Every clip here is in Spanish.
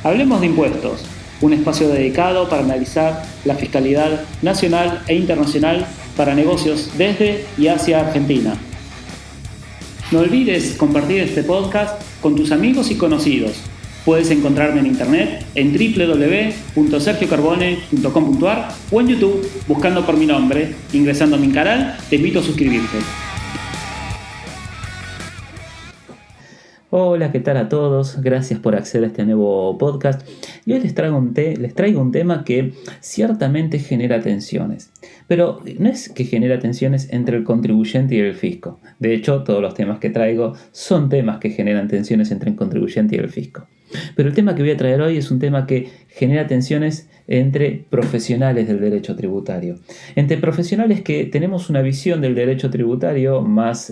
Hablemos de impuestos, un espacio dedicado para analizar la fiscalidad nacional e internacional para negocios desde y hacia Argentina. No olvides compartir este podcast con tus amigos y conocidos. Puedes encontrarme en internet en www.sergiocarbone.com.ar o en YouTube buscando por mi nombre. Ingresando a mi canal, te invito a suscribirte. Hola, ¿qué tal a todos? Gracias por acceder a este nuevo podcast. Y hoy les traigo un tema que ciertamente genera tensiones. Pero no es que genera tensiones entre el contribuyente y el fisco. De hecho, todos los temas que traigo son temas que generan tensiones entre el contribuyente y el fisco. Pero el tema que voy a traer hoy es un tema que genera tensiones entre profesionales del derecho tributario. Entre profesionales que tenemos una visión del derecho tributario más,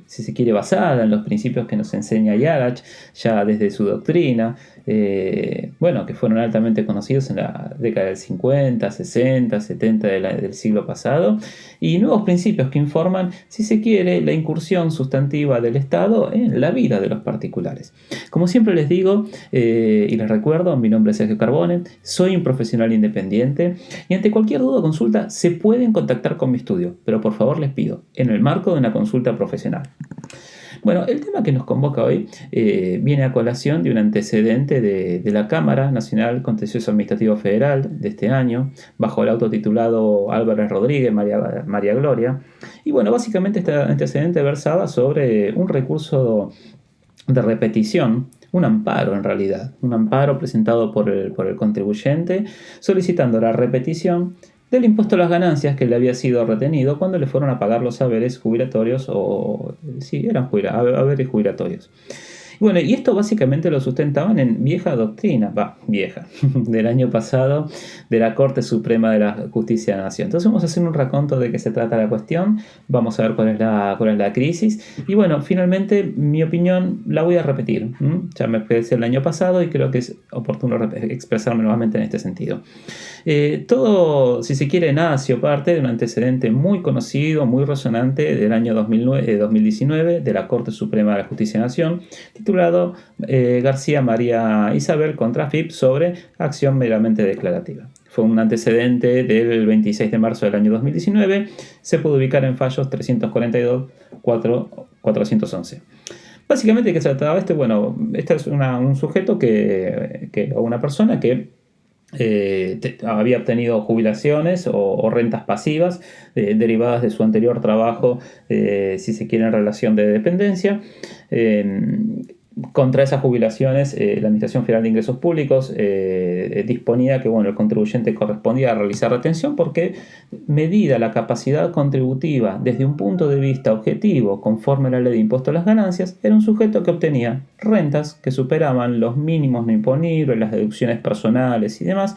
si se quiere, basada en los principios que nos enseña Yarach, ya desde su doctrina, que fueron altamente conocidos en la década del 50, 60, 70 del siglo pasado, y nuevos principios que informan, si se quiere, la incursión sustantiva del Estado en la vida de los particulares. Como siempre les digo, y les recuerdo, mi nombre es Sergio Carbone, soy un profesional independiente y ante cualquier duda o consulta se pueden contactar con mi estudio, pero por favor les pido, en el marco de una consulta profesional. Bueno, el tema que nos convoca hoy viene a colación de un antecedente de la Cámara Nacional Contencioso Administrativo Federal de este año, bajo el auto titulado Álvarez Rodríguez, María Gloria. Y bueno, básicamente este antecedente versaba sobre un recurso de repetición, un amparo en realidad, un amparo presentado por el contribuyente solicitando la repetición del impuesto a las ganancias que le había sido retenido cuando le fueron a pagar los haberes jubilatorios haberes jubilatorios. Bueno, y esto básicamente lo sustentaban en vieja doctrina, del año pasado de la Corte Suprema de la Justicia de la Nación. Entonces vamos a hacer un raconto de qué se trata la cuestión, vamos a ver cuál es la crisis, y bueno, finalmente mi opinión la voy a repetir. Ya me expresé el año pasado y creo que es oportuno expresarme nuevamente en este sentido. Todo, si se quiere, nació parte de un antecedente muy conocido, muy resonante del año 2019 de la Corte Suprema de la Justicia de la Nación, titulado García María Isabel contra FIP sobre acción meramente declarativa. Fue un antecedente del 26 de marzo del año 2019, se puede ubicar en fallos 342-411. Básicamente, ¿de qué se trataba este? Bueno, este es un sujeto o una persona que había obtenido jubilaciones o rentas pasivas derivadas de su anterior trabajo, si se quiere, en relación de dependencia. Contra esas jubilaciones, la Administración Federal de Ingresos Públicos disponía que el contribuyente correspondía a realizar retención porque, medida la capacidad contributiva desde un punto de vista objetivo conforme a la Ley de Impuesto a las Ganancias, era un sujeto que obtenía rentas que superaban los mínimos no imponibles, las deducciones personales y demás,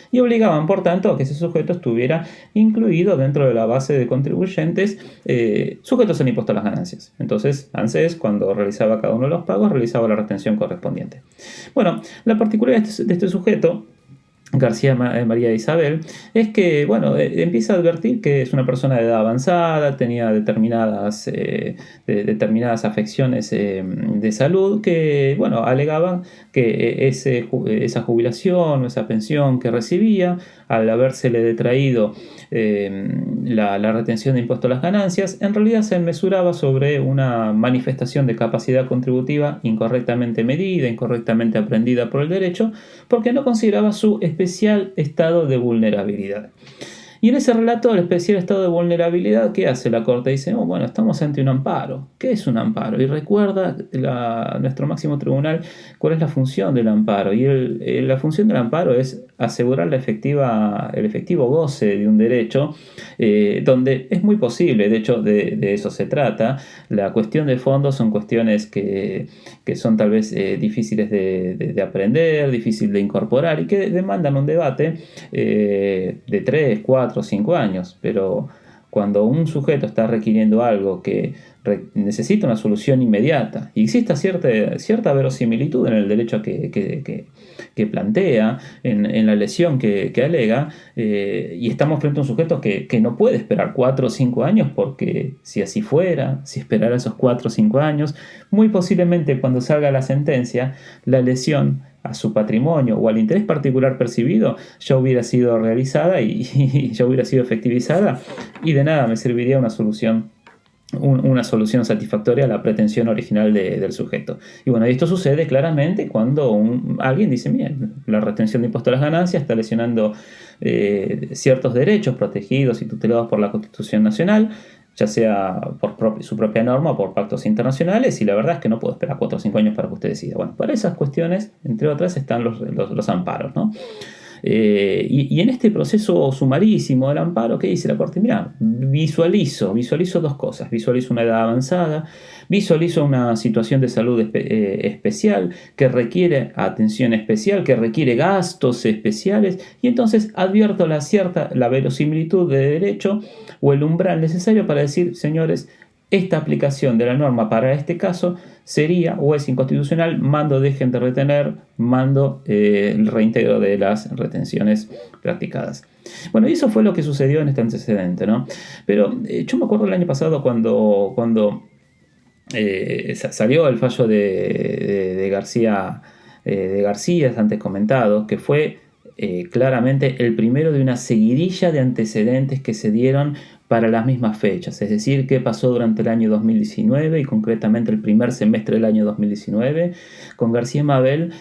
y obligaban, por tanto, a que ese sujeto estuviera incluido dentro de la base de contribuyentes sujetos al impuesto a las ganancias. Entonces, ANSES, cuando realizaba cada uno de los pagos, realizaba la retención correspondiente. Bueno, la particularidad de este sujeto, García María Isabel, es que empieza a advertir que es una persona de edad avanzada, tenía determinadas afecciones de salud que alegaban que esa jubilación o esa pensión que recibía, al habérsele detraído la retención de impuesto a las ganancias, en realidad se mesuraba sobre una manifestación de capacidad contributiva incorrectamente medida, incorrectamente aprendida por el derecho, porque no consideraba su especial estado de vulnerabilidad. Y en ese relato del especial estado de vulnerabilidad, ¿qué hace la Corte? Dice, estamos ante un amparo. ¿Qué es un amparo? Y recuerda nuestro máximo tribunal cuál es la función del amparo. Y la función del amparo es asegurar el efectivo goce de un derecho, donde es muy posible, de hecho de eso se trata. La cuestión de fondo son cuestiones que son tal vez difíciles de aprender, difíciles de incorporar y que demandan un debate de 3, 4, 5 años, pero cuando un sujeto está requiriendo algo que necesita una solución inmediata y exista cierta verosimilitud en el derecho que plantea, en la lesión que alega, y estamos frente a un sujeto que no puede esperar 4 o 5 años, porque si así fuera, si esperara esos 4 o 5 años, muy posiblemente cuando salga la sentencia, la lesión a su patrimonio o al interés particular percibido ya hubiera sido realizada y ya hubiera sido efectivizada, y de nada me serviría una solución satisfactoria a la pretensión original del sujeto. Y bueno, esto sucede claramente cuando alguien dice, mira, la retención de impuestos a las ganancias está lesionando ciertos derechos protegidos y tutelados por la Constitución Nacional, ya sea por su propia norma o por pactos internacionales, y la verdad es que no puedo esperar 4 o 5 años para que usted decida. Bueno, para esas cuestiones, entre otras, están los amparos, ¿no? Y en este proceso sumarísimo del amparo, ¿qué dice la Corte? Mira, visualizo 2 cosas. Visualizo una edad avanzada, visualizo una situación de salud especial que requiere atención especial, que requiere gastos especiales, y entonces advierto la verosimilitud de derecho o el umbral necesario para decir, señores, esta aplicación de la norma para este caso sería o es inconstitucional, mando dejen de retener, mando el reintegro de las retenciones practicadas. Bueno, y eso fue lo que sucedió en este antecedente, ¿no? Pero yo me acuerdo el año pasado cuando salió el fallo de García, antes comentado, que fue claramente el primero de una seguidilla de antecedentes que se dieron para las mismas fechas, es decir, qué pasó durante el año 2019 y concretamente el primer semestre del año 2019. Con García Mabel,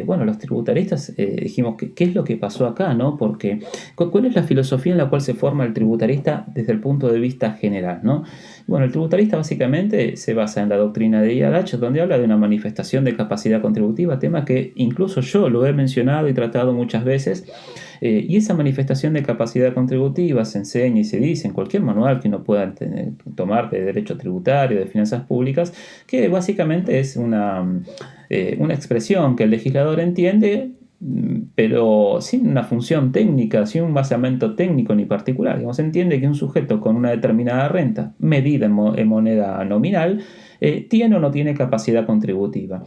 los tributaristas dijimos, ¿qué es lo que pasó acá, ¿no? Porque, ¿cuál es la filosofía en la cual se forma el tributarista desde el punto de vista general, ¿no? Bueno, el tributarista básicamente se basa en la doctrina de Iadach, donde habla de una manifestación de capacidad contributiva, tema que incluso yo lo he mencionado y tratado muchas veces, y esa manifestación de capacidad contributiva se enseña y se dice en cualquier manual que uno pueda tomar de derecho tributario, de finanzas públicas, que básicamente es una expresión que el legislador entiende, pero sin una función técnica, sin un basamento técnico ni particular. Se entiende que un sujeto con una determinada renta, medida en moneda nominal, tiene o no tiene capacidad contributiva.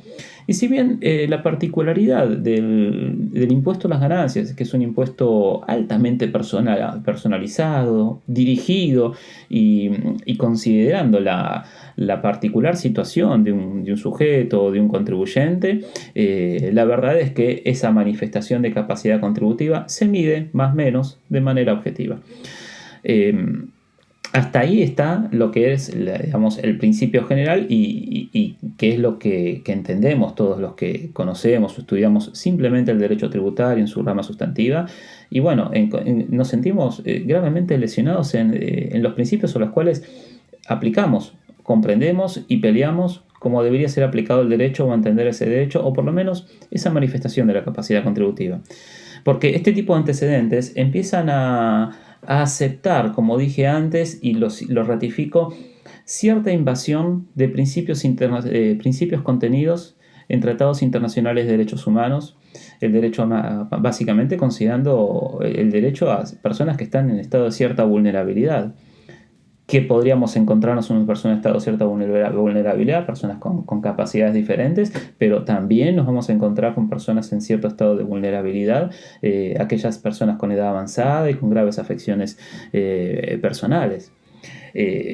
Y si bien la particularidad del impuesto a las ganancias, que es un impuesto altamente personalizado, dirigido y considerando la particular situación de un sujeto o de un contribuyente, la verdad es que esa manifestación de capacidad contributiva se mide más o menos de manera objetiva. Hasta ahí está lo que es, el principio general y que es lo que entendemos todos los que conocemos o estudiamos simplemente el derecho tributario en su rama sustantiva. Y bueno, nos sentimos gravemente lesionados en los principios sobre los cuales aplicamos, comprendemos y peleamos cómo debería ser aplicado el derecho o entender ese derecho, o por lo menos esa manifestación de la capacidad contributiva. Porque este tipo de antecedentes empiezan a aceptar, como dije antes, y lo ratifico, cierta invasión de principios contenidos en tratados internacionales de derechos humanos, el derecho básicamente considerando el derecho a personas que están en estado de cierta vulnerabilidad, que podríamos encontrarnos una persona en estado de cierta vulnerabilidad, personas con capacidades diferentes, pero también nos vamos a encontrar con personas en cierto estado de vulnerabilidad, aquellas personas con edad avanzada y con graves afecciones personales.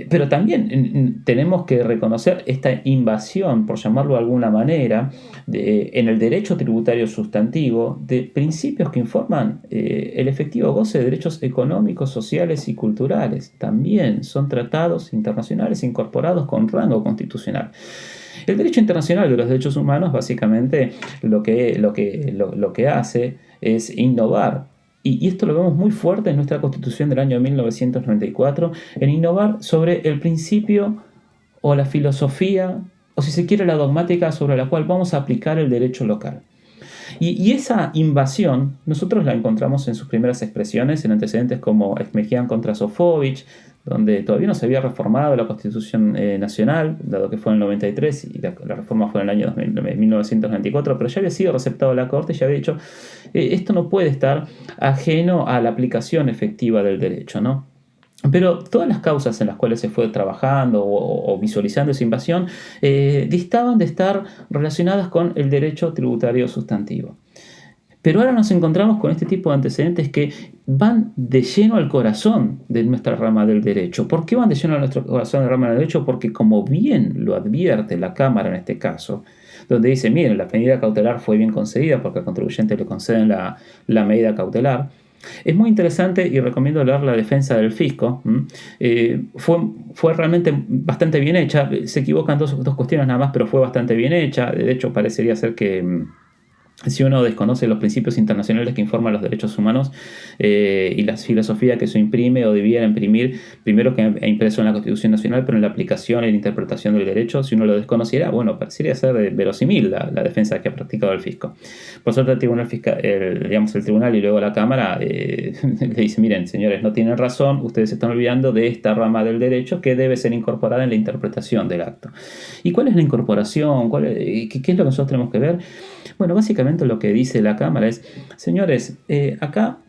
Pero también tenemos que reconocer esta invasión, por llamarlo de alguna manera, en el derecho tributario sustantivo, de principios que informan el efectivo goce de derechos económicos, sociales y culturales. También son tratados internacionales incorporados con rango constitucional. El derecho internacional de los derechos humanos básicamente lo que hace es innovar. Y esto lo vemos muy fuerte en nuestra Constitución del año 1994, en innovar sobre el principio o la filosofía, o si se quiere la dogmática sobre la cual vamos a aplicar el derecho local. Y esa invasión nosotros la encontramos en sus primeras expresiones, en antecedentes como Exmejian contra Sofovich, donde todavía no se había reformado la Constitución Nacional, dado que fue en el 93 y la reforma fue en el año 1994, pero ya había sido receptado la Corte y ya había dicho, esto no puede estar ajeno a la aplicación efectiva del derecho, ¿no? Pero todas las causas en las cuales se fue trabajando o visualizando esa invasión distaban de estar relacionadas con el derecho tributario sustantivo. Pero ahora nos encontramos con este tipo de antecedentes que van de lleno al corazón de nuestra rama del derecho. ¿Por qué van de lleno a nuestro corazón de la rama del derecho? Porque, como bien lo advierte la Cámara en este caso, donde dice, miren, la medida cautelar fue bien concedida porque al contribuyente le conceden la medida cautelar. Es muy interesante y recomiendo leer la defensa del fisco. Fue realmente bastante bien hecha. Se equivocan dos cuestiones nada más, pero fue bastante bien hecha. De hecho, parecería ser que si uno desconoce los principios internacionales que informan los derechos humanos y la filosofía que eso imprime o debiera imprimir, primero que ha impreso en la Constitución Nacional, pero en la aplicación y la interpretación del derecho, si uno lo desconociera, bueno, parecería ser verosímil la defensa que ha practicado el fisco. Por suerte el tribunal fiscal, el tribunal y luego la Cámara le dice, miren, señores, no tienen razón, ustedes se están olvidando de esta rama del derecho que debe ser incorporada en la interpretación del acto. ¿Y cuál es la incorporación? ¿Qué es lo que nosotros tenemos que ver? Bueno, básicamente lo que dice la Cámara es, señores, acá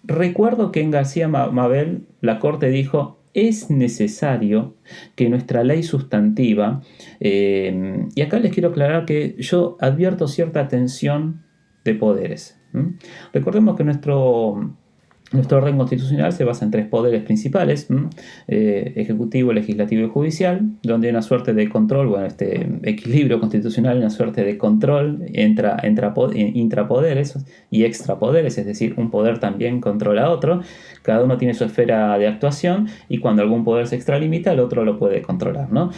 recuerdo que en García Mabel la Corte dijo, es necesario que nuestra ley sustantiva, y acá les quiero aclarar que yo advierto cierta tensión de poderes. Recordemos que nuestro orden constitucional se basa en 3 poderes principales, ejecutivo, legislativo y judicial, donde hay una suerte de control, bueno, este equilibrio constitucional, una suerte de control intrapoderes y extrapoderes, es decir, un poder también controla a otro, cada uno tiene su esfera de actuación y cuando algún poder se extralimita, el otro lo puede controlar, ¿no?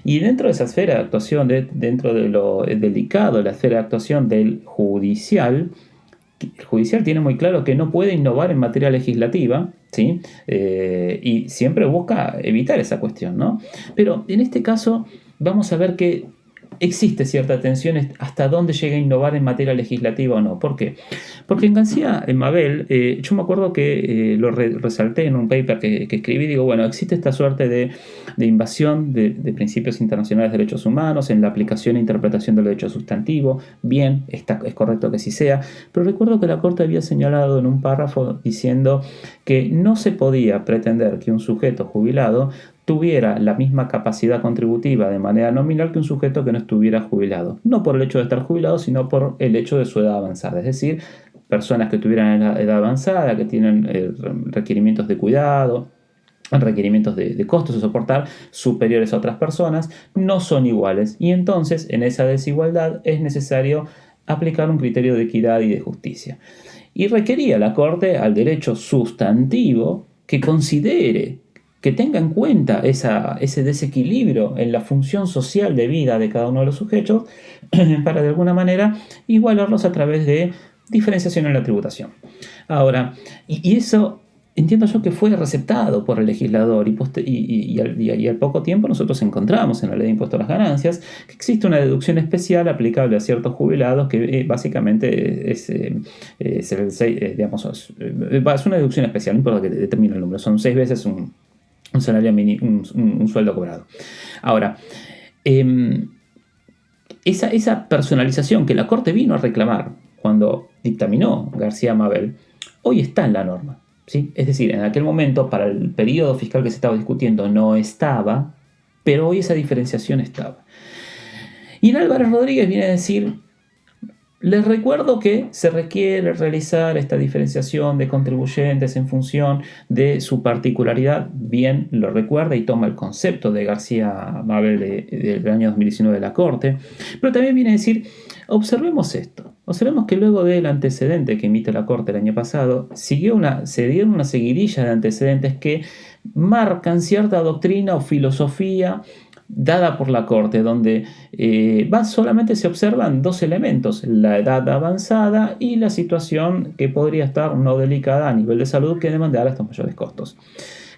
Y dentro de esa esfera de actuación, dentro de lo delicado, la esfera de actuación del judicial, el judicial tiene muy claro que no puede innovar en materia legislativa, ¿sí? Y siempre busca evitar esa cuestión, ¿no? Pero en este caso vamos a ver que existe cierta tensión hasta dónde llega a innovar en materia legislativa o no. ¿Por qué? Porque en García Mabel, yo me acuerdo que lo resalté en un paper que escribí, digo, bueno, existe esta suerte de invasión de principios internacionales de derechos humanos en la aplicación e interpretación del derecho sustantivo, bien, es correcto que sí sea, pero recuerdo que la Corte había señalado en un párrafo diciendo que no se podía pretender que un sujeto jubilado tuviera la misma capacidad contributiva de manera nominal que un sujeto que no estuviera jubilado. No por el hecho de estar jubilado, sino por el hecho de su edad avanzada. Es decir, personas que tuvieran edad avanzada, que tienen requerimientos de cuidado, requerimientos de costos a soportar superiores a otras personas, no son iguales. Y entonces, en esa desigualdad, es necesario aplicar un criterio de equidad y de justicia. Y requería la Corte al derecho sustantivo que considere, que tenga en cuenta ese desequilibrio en la función social de vida de cada uno de los sujetos para de alguna manera igualarlos a través de diferenciación en la tributación. Ahora, y eso entiendo yo que fue receptado por el legislador y al poco tiempo nosotros encontramos en la ley de impuesto a las ganancias que existe una deducción especial aplicable a ciertos jubilados que básicamente es una deducción especial, no importa que determine el número, son 6 veces un salario mínimo, un sueldo cobrado. Ahora, esa personalización que la Corte vino a reclamar cuando dictaminó García Mabel, hoy está en la norma, ¿sí? Es decir, en aquel momento, para el periodo fiscal que se estaba discutiendo, no estaba, pero hoy esa diferenciación estaba. Y en Álvarez Rodríguez viene a decir, les recuerdo que se requiere realizar esta diferenciación de contribuyentes en función de su particularidad. Bien, lo recuerda y toma el concepto de García Mabel del año 2019 de la Corte. Pero también viene a decir, observemos esto. Observemos que luego del antecedente que emite la Corte el año pasado, se dieron una seguidilla de antecedentes que marcan cierta doctrina o filosofía dada por la Corte, donde solamente se observan 2 elementos, la edad avanzada y la situación que podría estar no delicada a nivel de salud que demandara estos mayores costos.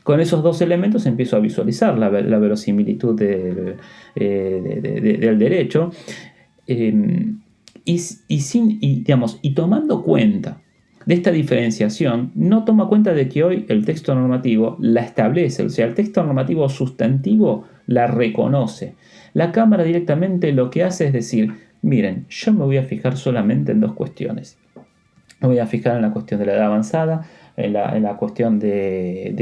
Con esos 2 elementos empiezo a visualizar la verosimilitud del derecho y tomando cuenta de esta diferenciación, no toma cuenta de que hoy el texto normativo la establece, o sea, el texto normativo sustantivo la reconoce. La Cámara directamente lo que hace es decir, miren, yo me voy a fijar solamente en 2 cuestiones. Me voy a fijar en la cuestión de la edad avanzada, en la cuestión de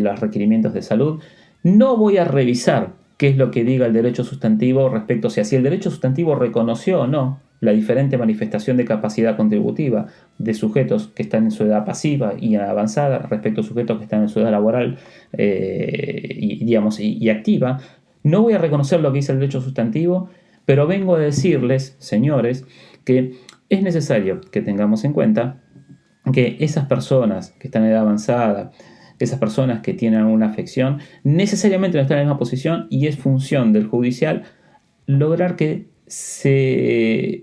los requerimientos de salud. No voy a revisar qué es lo que diga el derecho sustantivo respecto a si el derecho sustantivo reconoció o no la diferente manifestación de capacidad contributiva de sujetos que están en su edad pasiva y avanzada respecto a sujetos que están en su edad laboral y activa. No voy a reconocer lo que dice el derecho sustantivo Pero vengo a decirles, señores, que es necesario que tengamos en cuenta que esas personas que están en edad avanzada, esas personas que tienen alguna afección, necesariamente no están en la misma posición y es función del judicial lograr que se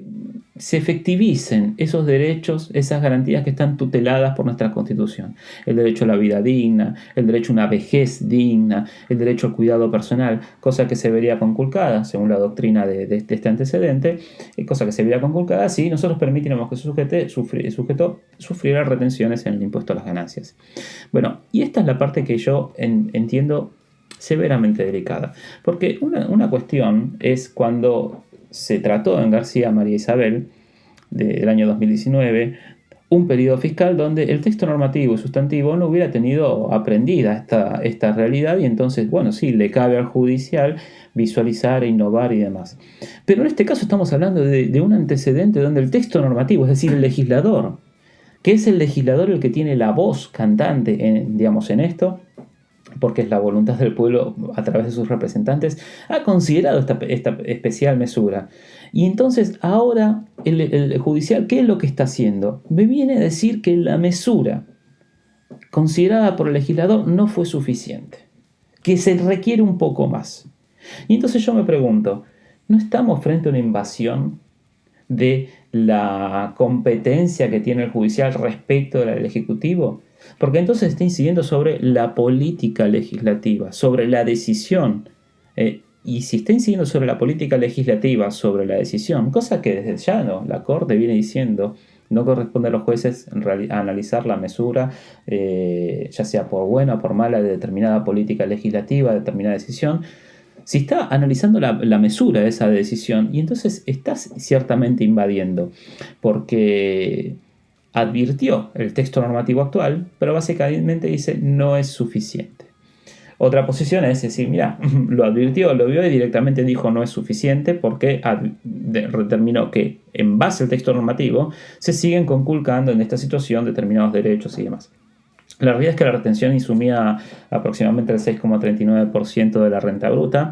efectivicen esos derechos, esas garantías que están tuteladas por nuestra Constitución. El derecho a la vida digna, el derecho a una vejez digna, el derecho al cuidado personal, cosa que se vería conculcada, según la doctrina de este antecedente, cosa que se vería conculcada si nosotros permitiéramos que el sujeto sufriera retenciones en el impuesto a las ganancias. Bueno, y esta es la parte que yo entiendo severamente delicada, porque una cuestión es cuando se trató en García María Isabel del año 2019 un periodo fiscal donde el texto normativo y sustantivo no hubiera tenido aprendida esta realidad y entonces, bueno, sí, le cabe al judicial visualizar, innovar y demás. Pero en este caso estamos hablando de un antecedente donde el texto normativo, es decir, el legislador, que es el legislador el que tiene la voz cantante en esto, porque es la voluntad del pueblo a través de sus representantes, ha considerado esta especial mesura. Y entonces ahora el judicial, ¿qué es lo que está haciendo? Me viene a decir que la mesura considerada por el legislador no fue suficiente, que se requiere un poco más. Y entonces yo me pregunto, ¿no estamos frente a una invasión de la competencia que tiene el judicial respecto del ejecutivo? Porque entonces está incidiendo sobre la política legislativa, sobre la decisión. Y si está incidiendo sobre la política legislativa, sobre la decisión, cosa que desde ya la Corte viene diciendo, no corresponde a los jueces a analizar la mesura, ya sea por buena o por mala, de determinada política legislativa, de determinada decisión. Si está analizando la mesura de esa decisión, y entonces estás ciertamente invadiendo, porque advirtió el texto normativo actual, pero básicamente dice no es suficiente. Otra posición es decir, mira, lo advirtió, lo vio y directamente dijo no es suficiente porque determinó que en base al texto normativo se siguen conculcando en esta situación determinados derechos y demás. La realidad es que la retención insumía aproximadamente el 6,39% de la renta bruta.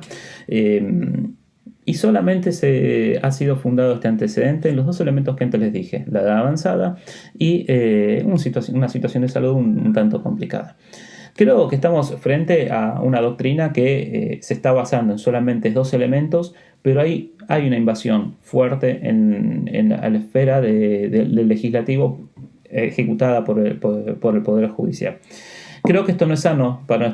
Y solamente ha sido fundado este antecedente en los dos elementos que antes les dije, la edad avanzada y una situación de salud un tanto complicada. Creo que estamos frente a una doctrina que se está basando en solamente dos elementos, pero hay una invasión fuerte en la esfera del legislativo ejecutada por el Poder Judicial. Creo que esto no es sano para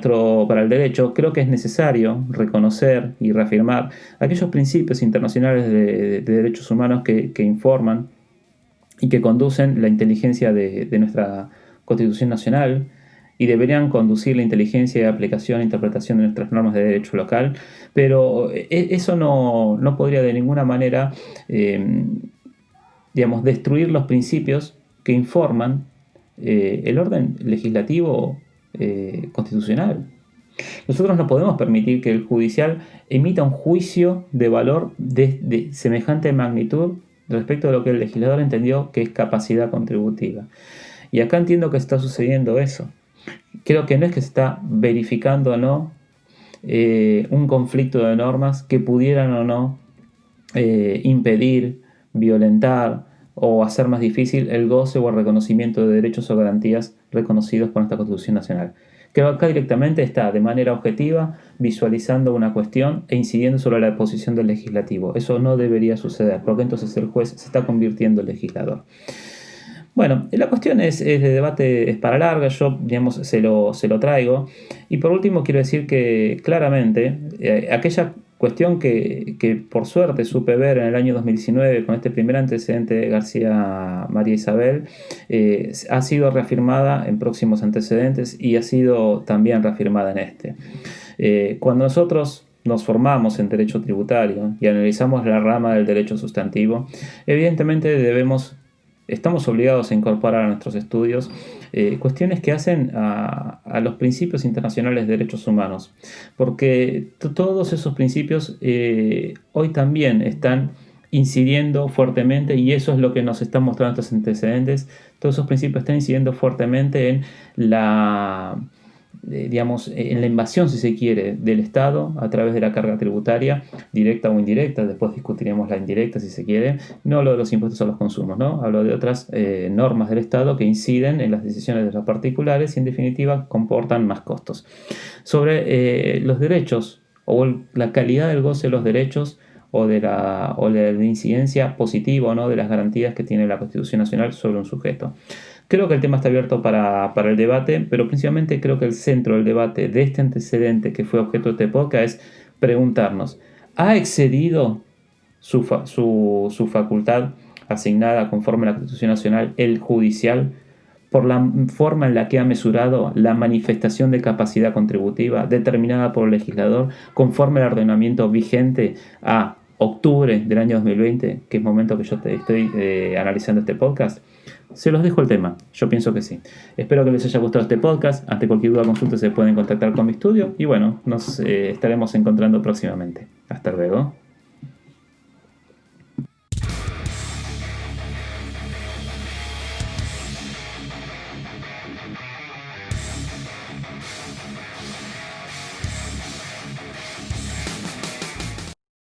el derecho. Creo que es necesario reconocer y reafirmar aquellos principios internacionales de derechos humanos que informan y que conducen la inteligencia de nuestra Constitución Nacional y deberían conducir la inteligencia de aplicación e interpretación de nuestras normas de derecho local, pero eso no podría de ninguna manera destruir los principios que informan el orden legislativo constitucional. Nosotros no podemos permitir que el judicial emita un juicio de valor de semejante magnitud respecto de lo que el legislador entendió que es capacidad contributiva. Y acá entiendo que está sucediendo eso. Creo que no es que se está verificando o no un conflicto de normas que pudieran o no impedir, violentar o hacer más difícil el goce o el reconocimiento de derechos o garantías reconocidos por nuestra Constitución Nacional. Creo que acá directamente está de manera objetiva visualizando una cuestión e incidiendo sobre la posición del legislativo. Eso no debería suceder, porque entonces el juez se está convirtiendo en legislador. Bueno, la cuestión es de debate, es para larga, yo se lo traigo. Y por último quiero decir que claramente aquella cuestión que por suerte supe ver en el año 2019 con este primer antecedente de García María Isabel, ha sido reafirmada en próximos antecedentes y ha sido también reafirmada en este. Cuando nosotros nos formamos en derecho tributario y analizamos la rama del derecho sustantivo, evidentemente estamos obligados a incorporar a nuestros estudios cuestiones que hacen a los principios internacionales de derechos humanos, porque todos esos principios hoy también están incidiendo fuertemente, y eso es lo que nos están mostrando estos antecedentes. Todos esos principios están incidiendo fuertemente en en la invasión, si se quiere, del Estado a través de la carga tributaria, directa o indirecta. Después discutiremos la indirecta, si se quiere. No hablo de los impuestos a los consumos, ¿no? Hablo de otras normas del Estado que inciden en las decisiones de los particulares y, en definitiva, comportan más costos. Sobre los derechos o la calidad del goce de los derechos o de la incidencia positiva o no de las garantías que tiene la Constitución Nacional sobre un sujeto. Creo que el tema está abierto para el debate, pero principalmente creo que el centro del debate de este antecedente que fue objeto de este podcast es preguntarnos: ¿ha excedido su facultad asignada conforme a la Constitución Nacional el judicial por la forma en la que ha mesurado la manifestación de capacidad contributiva determinada por el legislador conforme al ordenamiento vigente a octubre del año 2020, que es momento que yo estoy analizando este podcast? Se los dejo el tema, yo pienso que sí. Espero que les haya gustado este podcast. Ante cualquier duda o consulta se pueden contactar con mi estudio y bueno, nos estaremos encontrando próximamente. Hasta luego.